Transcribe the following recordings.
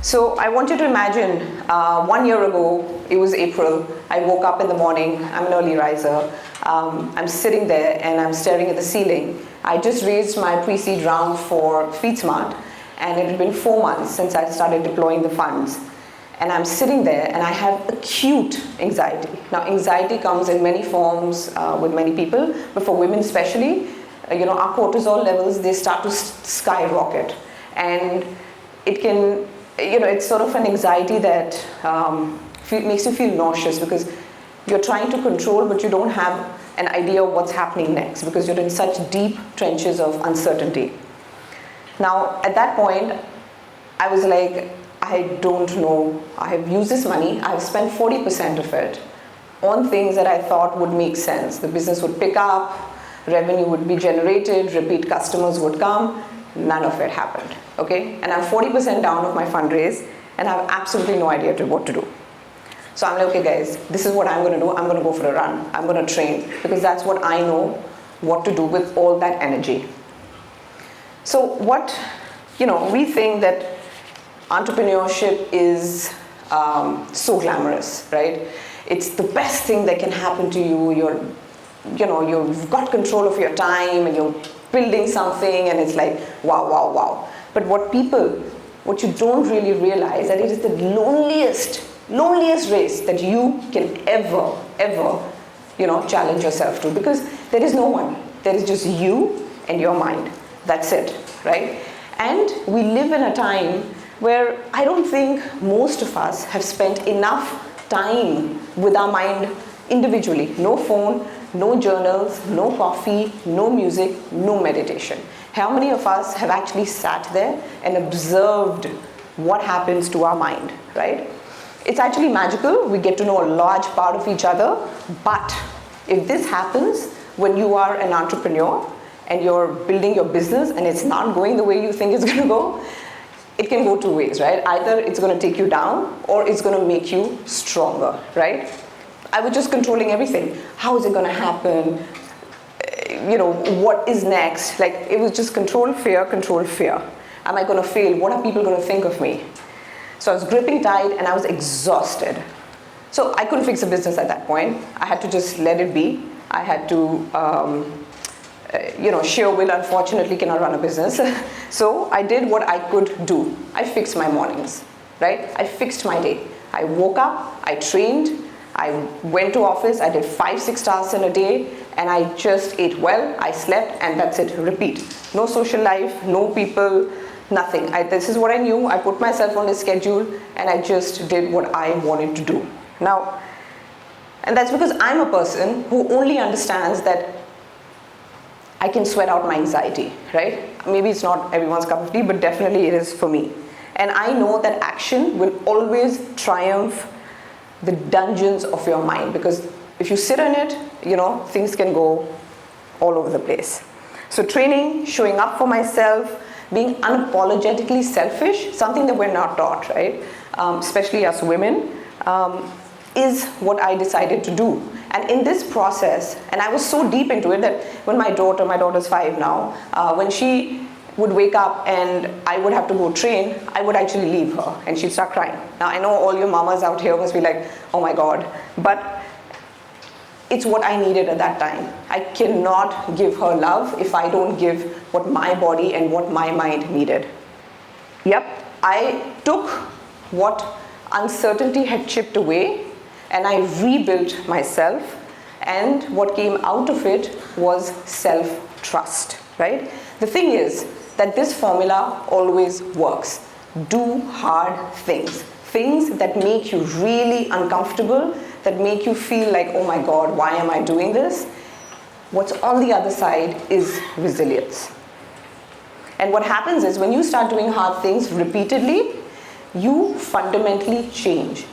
So I want you to imagine 1 year ago, it was April, I woke up in the morning, I'm an early riser, I'm sitting there and I'm staring at the ceiling. I just raised my pre-seed round for FeedSmart, and it had been 4 months since I started deploying the funds. And I'm sitting there and I have acute anxiety. Now, anxiety comes in many forms with many people, but for women especially, our cortisol levels, they start to skyrocket. And it can, it's sort of an anxiety that makes you feel nauseous because you're trying to control, but you don't have an idea of what's happening next because you're in such deep trenches of uncertainty. Now, at that point, I was like, I don't know. I have used this money. I've spent 40% of it on things that I thought would make sense. The business would pick up, revenue would be generated, repeat customers would come. None of it happened, okay? And I'm 40% down of my fundraise, and I have absolutely no idea what to do. So I'm like, okay guys, this is what I'm gonna do. I'm gonna go for a run. I'm gonna train, because that's what I know what to do with all that energy. So we think that entrepreneurship is so glamorous, right? It's the best thing that can happen to you. You've got control of your time and you're building something and it's like, wow, wow, wow. But what you don't really realize that it is the loneliest race that you can ever, challenge yourself to, because there is no one. There is just you and your mind. That's it, right? And we live in a time where I don't think most of us have spent enough time with our mind individually. No phone, no journals, no coffee, no music, no meditation. How many of us have actually sat there and observed what happens to our mind, right? It's actually magical. We get to know a large part of each other. But if this happens when you are an entrepreneur and you're building your business and it's not going the way you think it's going to go, it can go two ways, right? Either it's going to take you down or it's going to make you stronger, right? I was just controlling everything. How is it going to happen? What is next? Like, it was just control, fear, control, fear. Am I going to fail? What are people going to think of me? So I was gripping tight and I was exhausted. So I couldn't fix a business at that point. I had to just let it be. I had to, sheer will unfortunately cannot run a business. So I did what I could do. I fixed my mornings, right? I fixed my day. I woke up, I trained, I went to office, I did 5-6 tasks in a day, and I just ate well, I slept, and that's it, repeat. No social life, no people, nothing. This is what I knew. I put myself on a schedule, and I just did what I wanted to do. Now, and that's because I'm a person who only understands that I can sweat out my anxiety, right? Maybe it's not everyone's cup of tea, but definitely it is for me. And I know that action will always triumph the dungeons of your mind, because if you sit in it, things can go all over the place. So training, showing up for myself, being unapologetically selfish, something that we're not taught, right? Especially as women, is what I decided to do. And in this process, and I was so deep into it that when my daughter's 5 now, when she would wake up and I would have to go train, I would actually leave her and she'd start crying. Now I know all your mamas out here must be like, oh my God, but it's what I needed at that time. I cannot give her love if I don't give what my body and what my mind needed. Yep, I took what uncertainty had chipped away and I rebuilt myself, and what came out of it was self-trust, right? The thing is that this formula always works. Do hard things. Things that make you really uncomfortable, that make you feel like, oh my God, why am I doing this? What's on the other side is resilience. And what happens is when you start doing hard things repeatedly, you fundamentally change.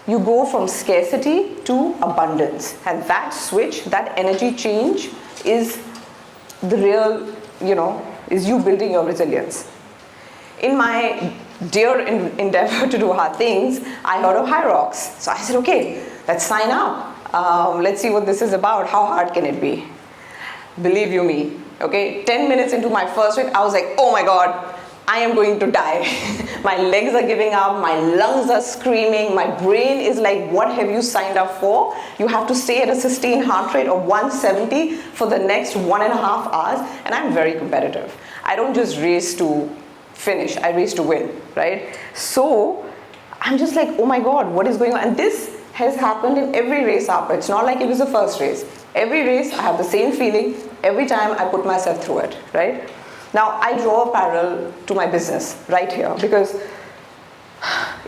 You go from scarcity to abundance. And that switch, that energy change is the real, is you building your resilience. In my dear endeavor to do hard things, I heard of Hyrox. So I said, okay, let's sign up. Let's see what this is about. How hard can it be? Believe you me, okay, 10 minutes into my first week, I was like, oh my God, I am going to die. My legs are giving up, my lungs are screaming, my brain is like, what have you signed up for? You have to stay at a sustained heart rate of 170 for the next 1.5 hours, and I'm very competitive. I don't just race to finish, I race to win, right? So I'm just like, oh my God, what is going on? And this has happened in every race up. It's not like it was the first race. Every race, I have the same feeling every time I put myself through it, right? Now, I draw a parallel to my business right here, because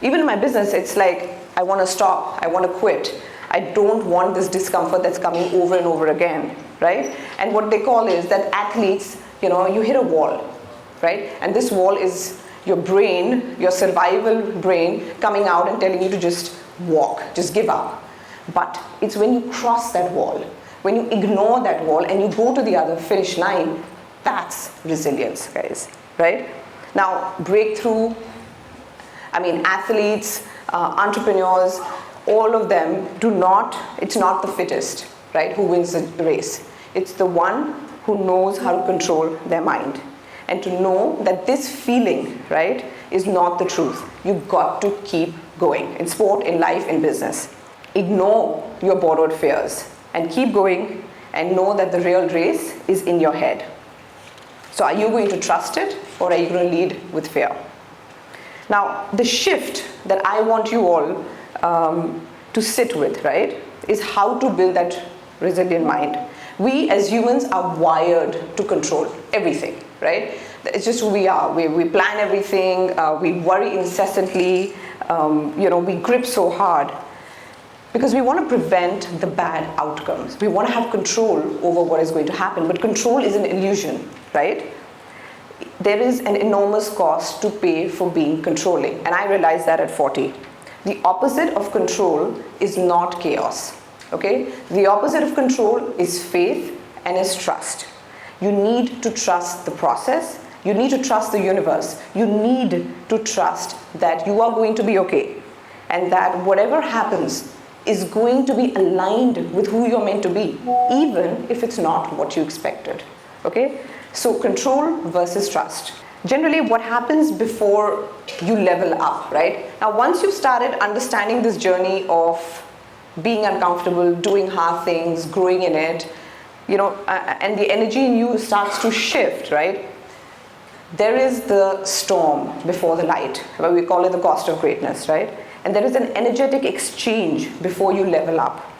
even in my business, it's like, I want to stop, I want to quit. I don't want this discomfort that's coming over and over again, right? And what they call is that athletes, you hit a wall, right? And this wall is your brain, your survival brain coming out and telling you to just walk, just give up. But it's when you cross that wall, when you ignore that wall and you go to the other finish line, that's resilience, guys, right? Now, breakthrough, athletes, entrepreneurs, all of them it's not the fittest, right, who wins the race. It's the one who knows how to control their mind. And to know that this feeling, right, is not the truth. You've got to keep going in sport, in life, in business. Ignore your borrowed fears and keep going, and know that the real race is in your head. So are you going to trust it, or are you going to lead with fear? Now, the shift that I want you all to sit with, right, is how to build that resilient mind. We as humans are wired to control everything, right? It's just who we are. We plan everything, we worry incessantly, we grip so hard because we want to prevent the bad outcomes. We want to have control over what is going to happen, but control is an illusion, right? There is an enormous cost to pay for being controlling, and I realized that at 40. The opposite of control is not chaos, okay? The opposite of control is faith and is trust. You need to trust the process. You need to trust the universe. You need to trust that you are going to be okay, and that whatever happens is going to be aligned with who you're meant to be, even if it's not what you expected, okay? So control versus trust. Generally, what happens before you level up, right? Now, once you've started understanding this journey of being uncomfortable, doing hard things, growing in it, and the energy in you starts to shift, right? There is the storm before the light, where we call it the cost of greatness, right? And there is an energetic exchange before you level up.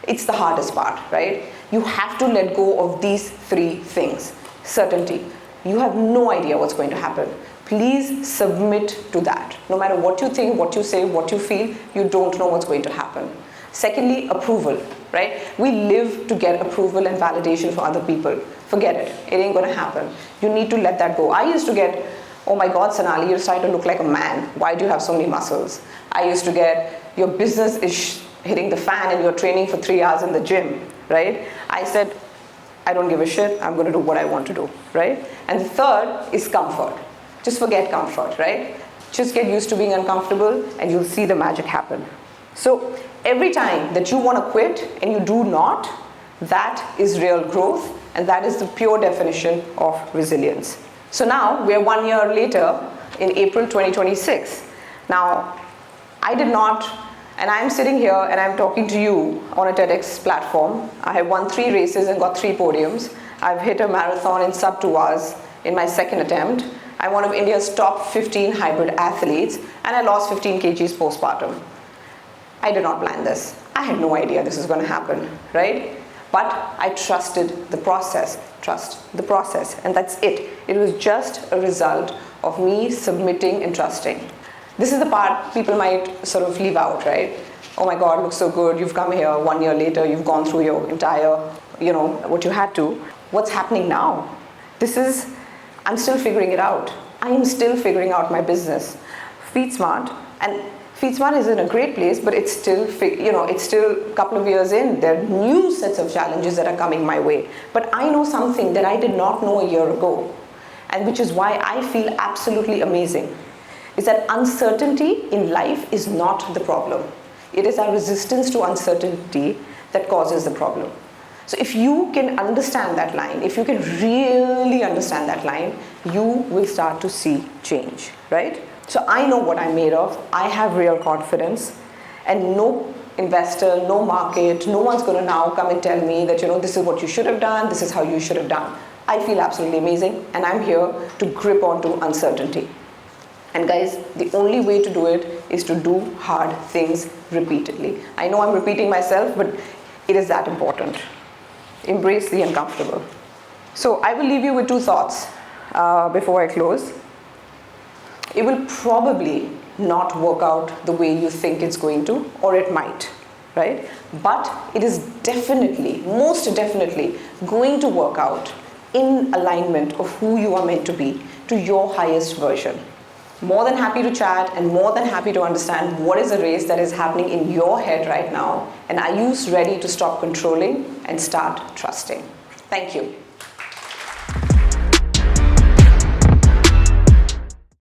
It's the hardest part, right? You have to let go of these three things. Certainty. You have no idea what's going to happen. Please submit to that. No matter what you think, what you say, what you feel, you don't know what's going to happen. Secondly, approval, right? We live to get approval and validation from other people. Forget it. It ain't going to happen. You need to let that go. I used to get, oh my God, Sonali, you're starting to look like a man. Why do you have so many muscles? I used to get, your business is hitting the fan and you're training for 3 hours in the gym, right? I said, I don't give a shit. I'm going to do what I want to do, right? And the third is comfort. Just forget comfort, right? Just get used to being uncomfortable and you'll see the magic happen. So every time that you want to quit and you do not, that is real growth, and that is the pure definition of resilience. So now we're 1 year later in April 2026. Now, I did not, and I'm sitting here and I'm talking to you on a TEDx platform. I have won 3 races and got 3 podiums. I've hit a marathon in sub 2 hours in my second attempt. I'm one of India's top 15 hybrid athletes, and I lost 15 kgs postpartum. I did not plan this. I had no idea this was going to happen, right? But I trusted the process. Trust the process, and that's it. It was just a result of me submitting and trusting. This is the part people might sort of leave out, right? Oh my God, looks so good. You've come here 1 year later. You've gone through your entire, what you had to. What's happening now? I'm still figuring it out. I am still figuring out my business. FeedSmart, and FeedSmart is in a great place, but it's still, it's still a couple of years in. There are new sets of challenges that are coming my way. But I know something that I did not know a year ago, and which is why I feel absolutely amazing, is that uncertainty in life is not the problem. It is our resistance to uncertainty that causes the problem. So if you can understand that line, if you can really understand that line, you will start to see change, right? So I know what I'm made of. I have real confidence, and no investor, no market, no one's going to now come and tell me that, this is what you should have done, this is how you should have done. I feel absolutely amazing, and I'm here to grip onto uncertainty. And guys, the only way to do it is to do hard things repeatedly. I know I'm repeating myself, but it is that important. Embrace the uncomfortable. So I will leave you with two thoughts before I close. It will probably not work out the way you think it's going to, or it might, right? But it is definitely, most definitely, going to work out in alignment of who you are meant to be, to your highest version. More than happy to chat and more than happy to understand what is the race that is happening in your head right now, and are you ready to stop controlling and start trusting? Thank you.